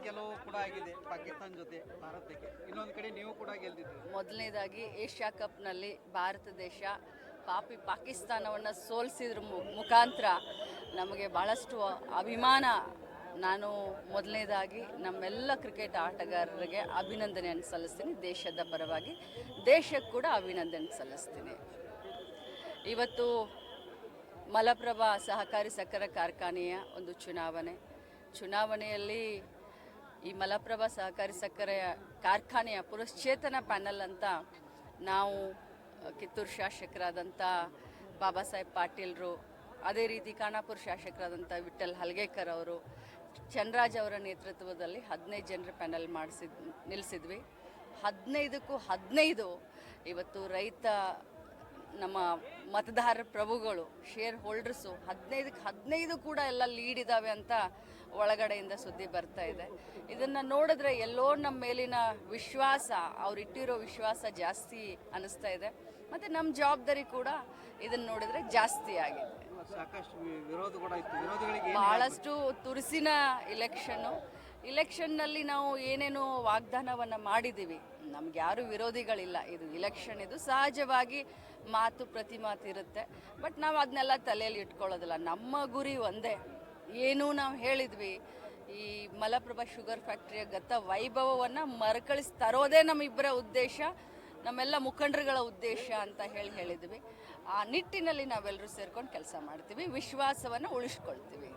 ಗೆಲುವು ಕೂಡ ಆಗಿದೆ ಪಾಕಿಸ್ತಾನ ಜೊತೆ ಭಾರತಕ್ಕೆ. ಇನ್ನೊಂದು ಕಡೆ ನೀವು ಕೂಡ ಗೆಲ್ದಿದ್ದೀರಿ. ಮೊದಲನೇದಾಗಿ ಏಷ್ಯಾ ಕಪ್ನಲ್ಲಿ ಭಾರತ ದೇಶ ಪಾಕಿಸ್ತಾನವನ್ನು ಸೋಲಿಸಿದ್ರ ಮುಖಾಂತರ ನಮಗೆ ಭಾಳಷ್ಟು ಅಭಿಮಾನ. ನಾನು ಮೊದಲನೇದಾಗಿ ನಮ್ಮೆಲ್ಲ ಕ್ರಿಕೆಟ್ ಆಟಗಾರರಿಗೆ ಅಭಿನಂದನೆಯನ್ನು ಸಲ್ಲಿಸ್ತೀನಿ. ದೇಶದ ಪರವಾಗಿ ದೇಶಕ್ಕೆ ಕೂಡ ಅಭಿನಂದನೆ ಸಲ್ಲಿಸ್ತೀನಿ. ಇವತ್ತು ಮಲಪ್ರಭಾ ಸಹಕಾರಿ ಸಕ್ಕರೆ ಕಾರ್ಖಾನೆಯ ಒಂದು ಚುನಾವಣೆಯಲ್ಲಿ ಈ ಮಲಪ್ರಭಾ ಸಹಕಾರಿ ಸಕ್ಕರೆ ಕಾರ್ಖಾನೆಯ ಪುನಶ್ಚೇತನ ಪ್ಯಾನಲ್ ಅಂತ ನಾವು ಕಿತ್ತೂರು ಶಾಸಕರಾದಂಥ ಬಾಬಾ ಸಾಹೇಬ್ ಪಾಟೀಲ್ರು, ಅದೇ ರೀತಿ ಖಾನಾಪುರ ಶಾಸಕರಾದಂಥ ವಿಠ್ಠಲ್ ಹಲ್ಗೇಕರ್ ಅವರು, ಚನ್ರಾಜ್ ಅವರ ನೇತೃತ್ವದಲ್ಲಿ 15 ಜನರ ಪ್ಯಾನಲ್ ನಿಲ್ಲಿಸಿದ್ವಿ. 15ಕ್ಕೂ 15 ಇವತ್ತು ರೈತ ನಮ್ಮ ಮತದಾರ ಪ್ರಭುಗಳು, ಶೇರ್ ಹೋಲ್ಡರ್ಸು 15ಕ್ಕೆ 15 ಕೂಡ ಎಲ್ಲ ಲೀಡ್ ಇದ್ದಾವೆ ಅಂತ ಒಳಗಡೆಯಿಂದ ಸುದ್ದಿ ಬರ್ತಾ ಇದೆ. ಇದನ್ನು ನೋಡಿದ್ರೆ ಎಲ್ಲೋ ನಮ್ಮ ಮೇಲಿನ ವಿಶ್ವಾಸ, ಅವರಿಟ್ಟಿರೋ ವಿಶ್ವಾಸ ಜಾಸ್ತಿ ಅನ್ನಿಸ್ತಾ ಇದೆ. ಮತ್ತು ನಮ್ಮ ಜವಾಬ್ದಾರಿ ಕೂಡ ಇದನ್ನು ನೋಡಿದ್ರೆ ಜಾಸ್ತಿ ಆಗಿದೆ. ಸಾಕಷ್ಟು ವಿರೋಧ ಕೂಡ ಇತ್ತು. ವಿರೋಧಿಗಳಿಗೆ ಭಾಳಷ್ಟು ತುರುಸಿನ ಇಲೆಕ್ಷನ್ನಲ್ಲಿ ನಾವು ಏನೇನು ವಾಗ್ದಾನವನ್ನು ಮಾಡಿದ್ದೀವಿ. ನಮ್ಗೆ ಯಾರು ವಿರೋಧಿಗಳಿಲ್ಲ. ಇದು ಇಲೆಕ್ಷನ್, ಇದು ಸಹಜವಾಗಿ ಮಾತು ಪ್ರತಿ ಮಾತು ಇರುತ್ತೆ. ಬಟ್ ನಾವು ಅದನ್ನೆಲ್ಲ ತಲೆಯಲ್ಲಿ ಇಟ್ಕೊಳ್ಳೋದಿಲ್ಲ. ನಮ್ಮ ಗುರಿ ಒಂದೇ. ಏನೂ ನಾವು ಹೇಳಿದ್ವಿ, ಈ ಮಲಪ್ರಭಾ ಶುಗರ್ ಫ್ಯಾಕ್ಟ್ರಿಯ ಗತ ವೈಭವವನ್ನು ಮರುಕಳಿಸಿ ತರೋದೇ ನಮ್ಮಿಬ್ಬರ ಉದ್ದೇಶ, ನಮ್ಮೆಲ್ಲ ಮುಖಂಡರುಗಳ ಉದ್ದೇಶ ಅಂತ ಹೇಳಿದ್ವಿ. ಆ ನಿಟ್ಟಿನಲ್ಲಿ ನಾವೆಲ್ಲರೂ ಸೇರ್ಕೊಂಡು ಕೆಲಸ ಮಾಡ್ತೀವಿ, ವಿಶ್ವಾಸವನ್ನು ಉಳಿಸ್ಕೊಳ್ತೀವಿ.